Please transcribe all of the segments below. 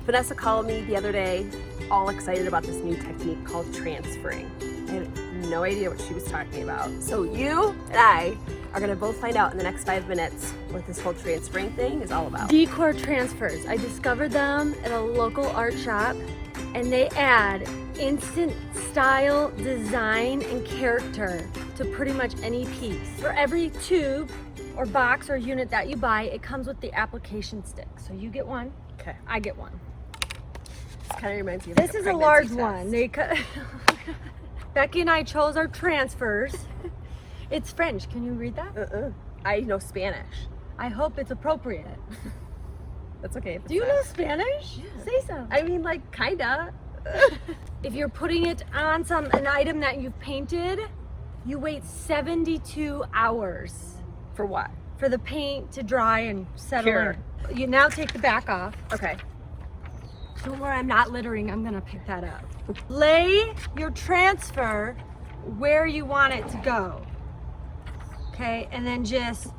Vanessa called me the other day, all excited about this new technique called transferring. I had no idea what she was talking about. So you and I are gonna both find out in the next 5 minutes what this whole transferring thing is all about. Decor Transfers. I discovered them at a local art shop, and they add instant style, design, and character to pretty much any piece. For every tube or box or unit that you buy, it comes with the application stick. So you get one, Okay. I get one. This kind of reminds me of This like is a large one. Becky and I chose our transfers. It's French. Can you read that? I know Spanish. I hope it's appropriate. That's okay. Do you know Spanish? Yeah. Say so. I mean, like, kinda. If you're putting it on an item that you've painted, you wait 72 hours For what? for the paint to dry and settle Cure. in. You now take the back off. Okay. Don't worry, I'm not littering. I'm gonna pick that up. Lay your transfer where you want it to go. Okay, and then just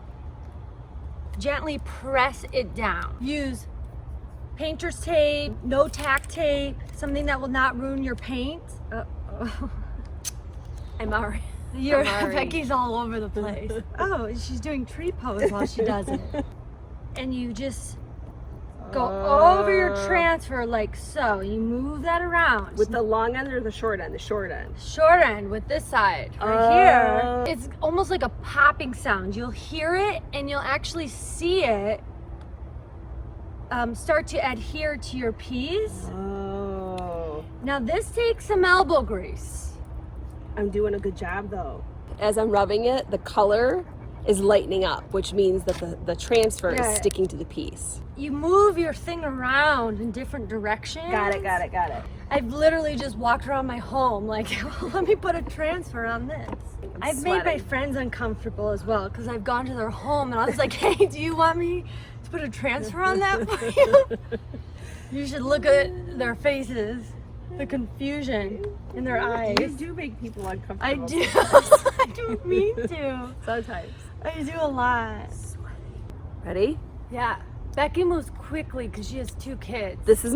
gently press it down. Use painter's tape, no tack tape, something that will not ruin your paint. Uh-oh. I'm already. Becky's all over the place. Oh, she's doing tree pose while she does it. And you just go over your transfer like so. You move that around. With the long end or the short end? The short end. Short end with this side right here. It's almost like a popping sound. You'll hear it and you'll actually see it start to adhere to your piece. Oh. Now this takes some elbow grease. I'm doing a good job though. As I'm rubbing it, the color is lightening up, which means that the transfer is sticking to the piece. You move your thing around in different directions. Got it. I've literally just walked around my home like, let me put a transfer on this. I've made my friends uncomfortable as well because I've gone to their home and I was like, hey, do you want me to put a transfer on that for you? You should look at their faces, the confusion in their eyes. You do make people uncomfortable. I do. I don't mean to. Sometimes. I do a lot. Ready? Yeah. Becky moves quickly because she has 2 kids. This is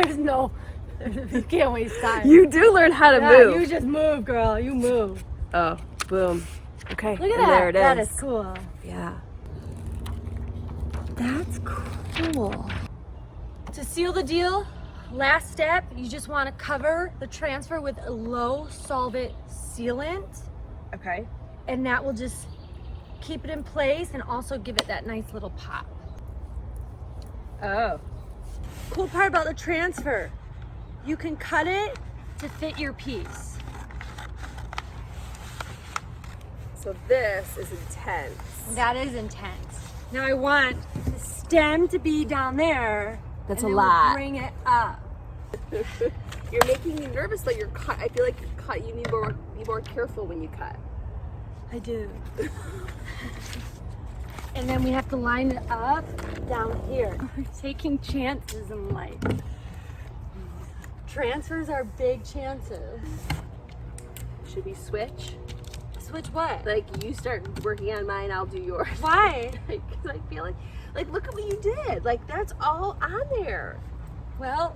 You can't waste time. You do learn how to move. You just move, girl. You move. Oh, boom. Okay. Look at and that. There it is. That is cool. Yeah. That's cool. To seal the deal, last step, you just want to cover the transfer with a low solvent sealant. Okay. And that will just keep it in place and also give it that nice little pop. Oh. Cool part about the transfer, you can cut it to fit your piece. So this is intense. That is intense. Now I want the stem to be down there. That's and a then we'll lot. bring it up. You're making me nervous that you're cut. I feel like you cut. You need to be more careful when you cut. I do. And then we have to line it up down here. We're taking chances in life. Transfers are big chances. Should we switch? Switch what? Like you start working on mine, I'll do yours. Why? Because I feel like look at what you did. Like that's all on there. Well,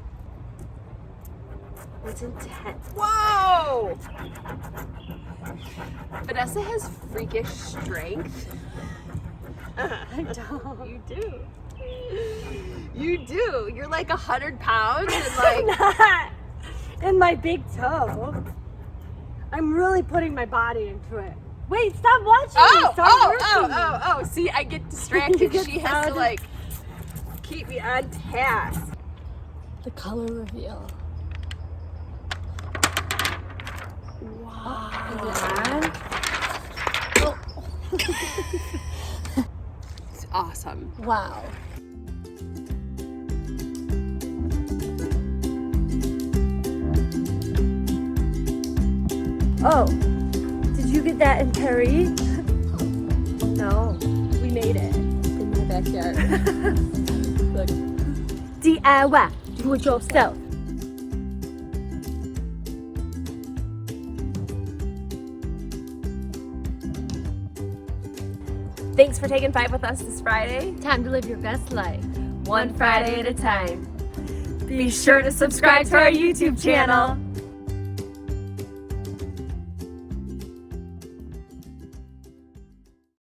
it's intense. Whoa! Vanessa has freakish strength. I don't. You do. You do. You're like 100 pounds and I'm like not. And my big toe. I'm really putting my body into it. Wait, stop watching me. Stop working. See, I get distracted. Get She has to like keep me on task. The color reveal. Wow. It's awesome. Wow. Oh, did you get that in Paris? No, we made it in my backyard. Look. DIY, do it yourself. Thanks for taking 5 with us this Friday. Time to live your best life. One Friday at a time. Be sure to subscribe to our YouTube channel.